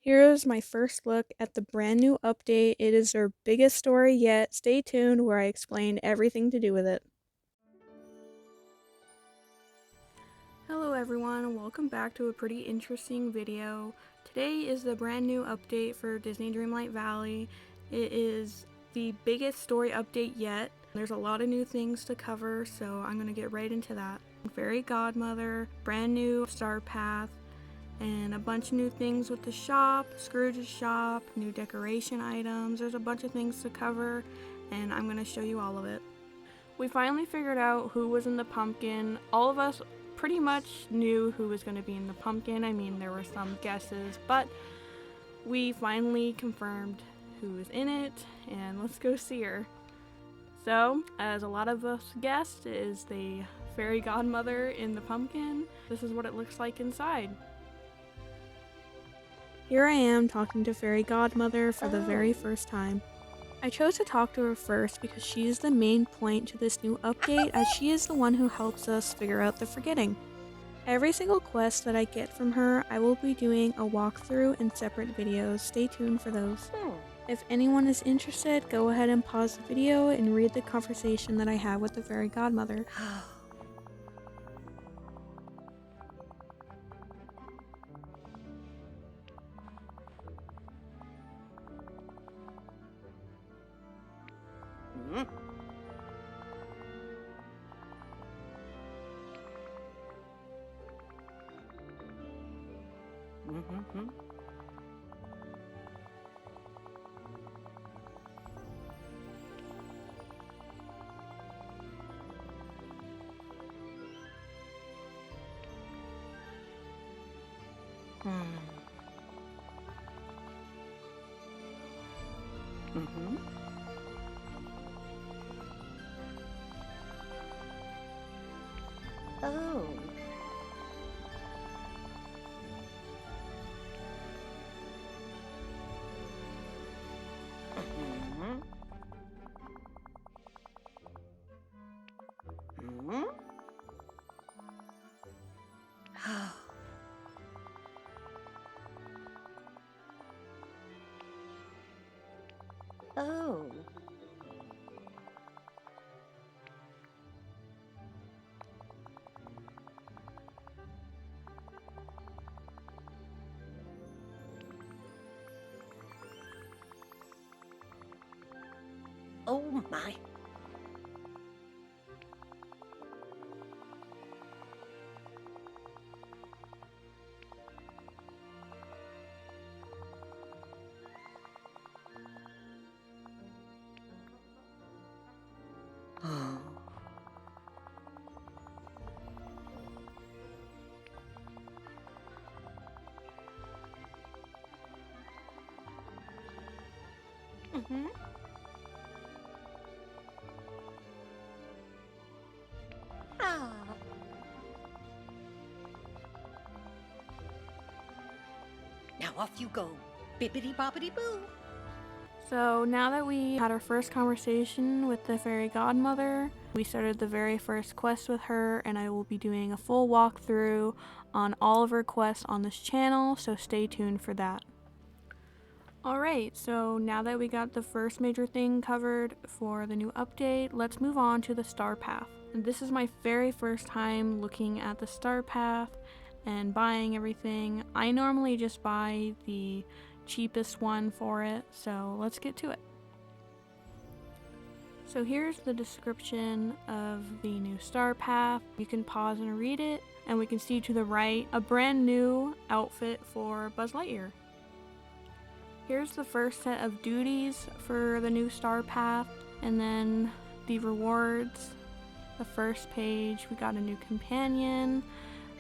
Here is my first look at the brand new update. It is their biggest story yet. Stay tuned where I explain everything to do with it. Hello everyone, welcome back to a pretty interesting video. Today is the brand new update for Disney Dreamlight Valley. It is the biggest story update yet. There's a lot of new things to cover, so I'm going to get right into that. Fairy Godmother, brand new Star Path, and a bunch of new things with the shop, Scrooge's shop, new decoration items. There's a bunch of things to cover, and I'm going to show you all of it. We finally figured out who was in the pumpkin. All of us pretty much knew who was going to be in the pumpkin. I mean, there were some guesses, but we finally confirmed who was in it, and let's go see her. So, as a lot of us guessed, is the fairy godmother in the pumpkin. This is what it looks like inside. Here I am talking to Fairy Godmother for the very first time. I chose to talk to her first because she is the main point to this new update, as she is the one who helps us figure out the forgetting. Every single quest that I get from her, I will be doing a walkthrough in separate videos. Stay tuned for those. If anyone is interested, go ahead and pause the video and read the conversation that I have with the Fairy Godmother. Oh. Oh. Oh my. Oh. Ah. Now off you go, bibbidi bobbidi boo. So now that we had our first conversation with the Fairy Godmother, we started the very first quest with her, and I will be doing a full walkthrough on all of her quests on this channel, so stay tuned for that. Alright, so now that we got the first major thing covered for the new update, let's move on to the Star Path. And this is my very first time looking at the Star Path and buying everything. I normally just buy the cheapest one for it, so let's get to it. So here's the description of the new Star Path. You can pause and read it, and we can see to the right a brand new outfit for Buzz Lightyear. Here's the first set of duties for the new Star Path, and then the rewards. The first page, we got a new companion,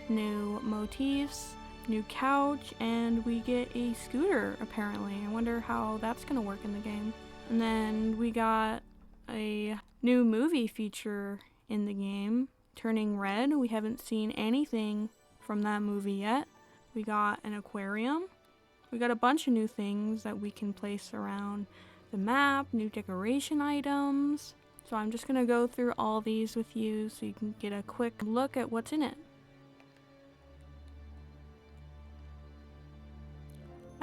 new motifs, new couch, and we get a scooter apparently. I wonder how that's gonna work in the game. And then we got a new movie feature in the game, Turning Red. We haven't seen anything from that movie yet. We got an aquarium. We got a bunch of new things that we can place around the map, new decoration items. So I'm just gonna go through all these with you so you can get a quick look at what's in it.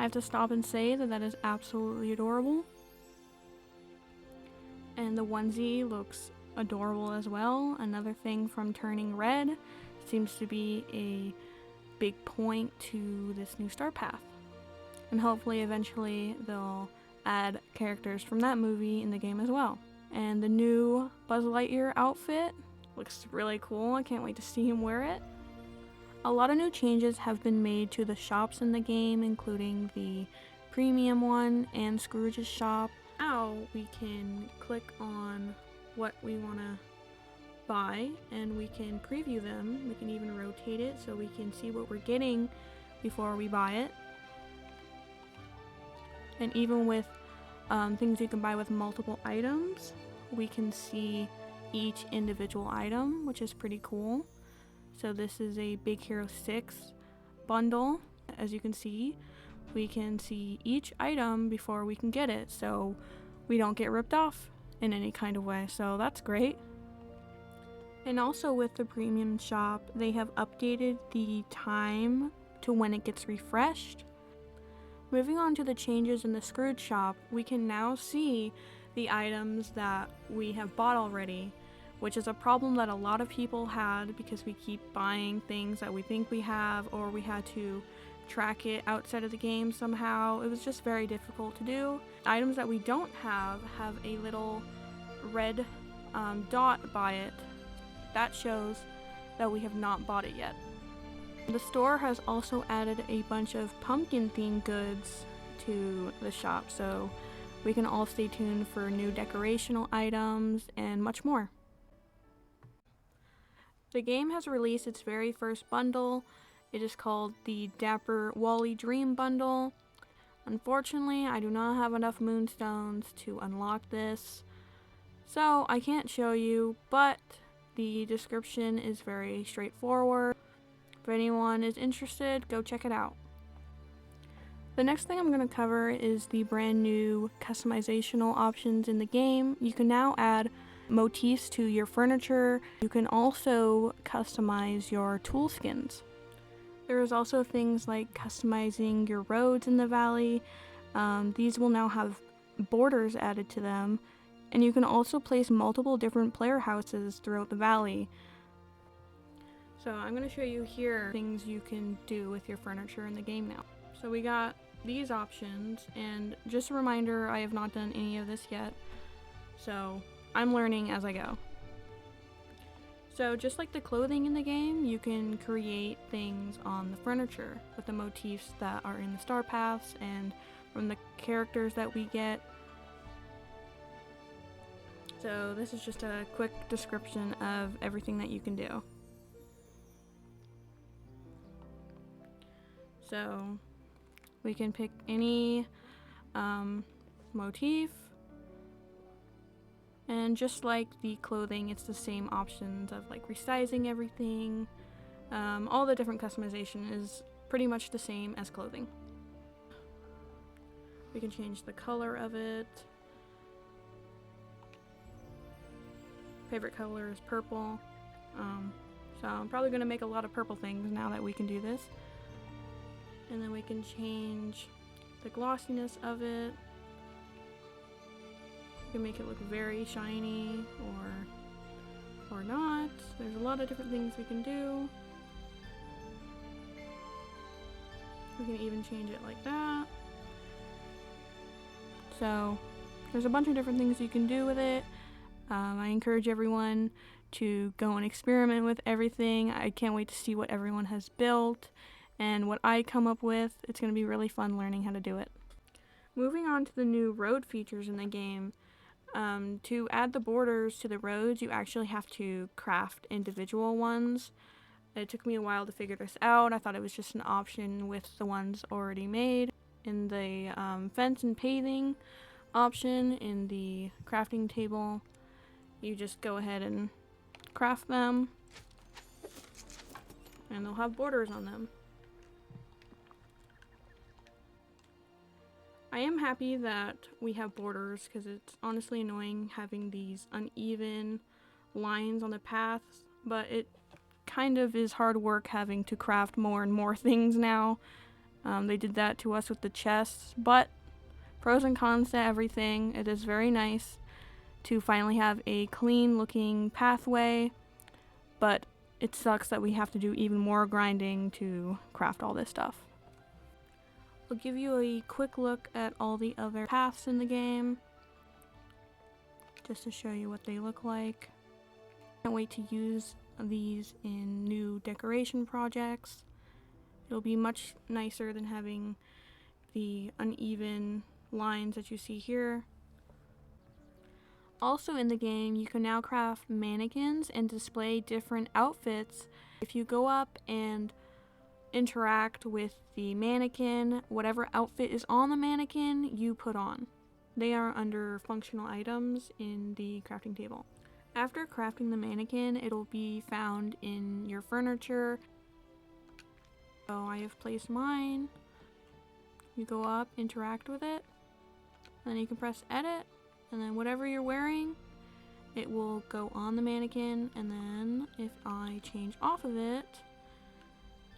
I have to stop and say that that is absolutely adorable. And the onesie looks adorable as well. Another thing from turning red seems to be a big point to this new Star Path. And hopefully eventually they'll add characters from that movie in the game as well. And the new Buzz Lightyear outfit looks really cool. I can't wait to see him wear it. A lot of new changes have been made to the shops in the game, including the premium one and Scrooge's shop. Now we can click on what we want to buy and we can preview them. We can even rotate it so we can see what we're getting before we buy it. And even with things you can buy with multiple items, we can see each individual item, which is pretty cool. So this is a Big Hero 6 bundle. As you can see, we can see each item before we can get it, so we don't get ripped off in any kind of way, so that's great. And also with the premium shop, they have updated the time to when it gets refreshed. Moving on to the changes in the Scrooge shop, we can now see the items that we have bought already, which is a problem that a lot of people had because we keep buying things that we think we have, or we had to track it outside of the game somehow. It was just very difficult to do. Items that we don't have a little red dot by it. That shows that we have not bought it yet. The store has also added a bunch of pumpkin themed goods to the shop, so we can all stay tuned for new decorational items and much more. The game has released its very first bundle. It is called the Dapper Wally Dream Bundle. Unfortunately, I do not have enough moonstones to unlock this, so I can't show you, but the description is very straightforward. If anyone is interested, go check it out. The next thing I'm going to cover is the brand new customizational options in the game. You can now add motifs to your furniture. You can also customize your tool skins. There is also things like customizing your roads in the valley. These will now have borders added to them, and you can also place multiple different player houses throughout the valley. So I'm going to show you here things you can do with your furniture in the game now. So we got these options, and just a reminder, I have not done any of this yet, so I'm learning as I go. So just like the clothing in the game, you can create things on the furniture with the motifs that are in the star paths and from the characters that we get. So this is just a quick description of everything that you can do. So we can pick any motif, and just like the clothing, it's the same options of like resizing everything. All the different customization is pretty much the same as clothing. We can change the color of it. Favorite color is purple. So I'm probably going to make a lot of purple things now that we can do this. And then we can change the glossiness of it. You can make it look very shiny or not. There's a lot of different things we can do. We can even change it like that. So there's a bunch of different things you can do with it. I encourage everyone to go and experiment with everything. I can't wait to see what everyone has built and what I come up with. It's going to be really fun learning how to do it. Moving on to the new road features in the game. To add the borders to the roads, you actually have to craft individual ones. It took me a while to figure this out. I thought it was just an option with the ones already made. In the fence and paving option in the crafting table, you just go ahead and craft them, and they'll have borders on them. I am happy that we have borders because it's honestly annoying having these uneven lines on the paths, but it kind of is hard work having to craft more and more things now. They did that to us with the chests, but pros and cons to everything. It is very nice to finally have a clean looking pathway, but it sucks that we have to do even more grinding to craft all this stuff. I'll give you a quick look at all the other paths in the game, just to show you what they look like. Can't wait to use these in new decoration projects. It'll be much nicer than having the uneven lines that you see here. Also in the game, you can now craft mannequins and display different outfits. If you go up and interact with the mannequin, whatever outfit is on the mannequin, you put on. They are under functional items in the crafting table. After crafting the mannequin, it'll be found in your furniture. So I have placed mine. You go up, interact with it, and then you can press edit, and then whatever you're wearing, it will go on the mannequin. And then if I change off of it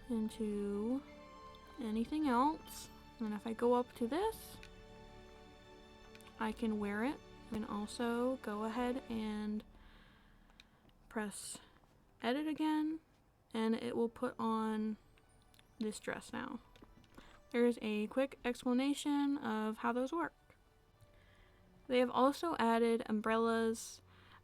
into anything else, and if I go up to this, I can wear it. And also go ahead and press edit again, and it will put on this dress now. There's a quick explanation of how those work. They have also added umbrellas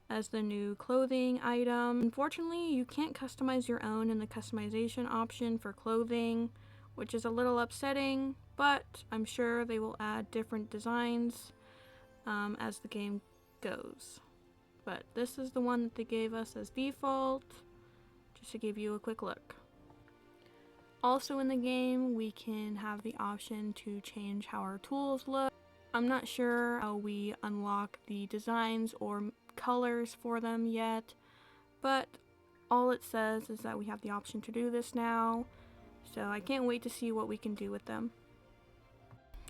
as the new clothing item. Unfortunately, you can't customize your own in the customization option for clothing, which is a little upsetting, but I'm sure they will add different designs as the game goes. But this is the one that they gave us as default, just to give you a quick look. Also in the game, we can have the option to change how our tools look. I'm not sure how we unlock the designs or colors for them yet, but all it says is that we have the option to do this now, so I can't wait to see what we can do with them.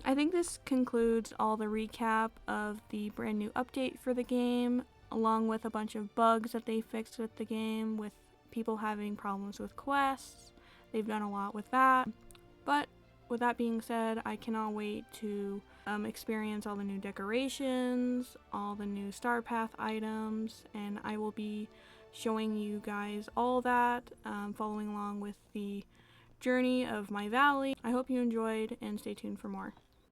I think this concludes all the recap of the brand new update for the game, along with a bunch of bugs that they fixed with the game, with people having problems with quests. They've done a lot with that. But with that being said, I cannot wait to experience all the new decorations, all the new Star Path items, and I will be showing you guys all that, following along with the journey of my valley. I hope you enjoyed, and stay tuned for more.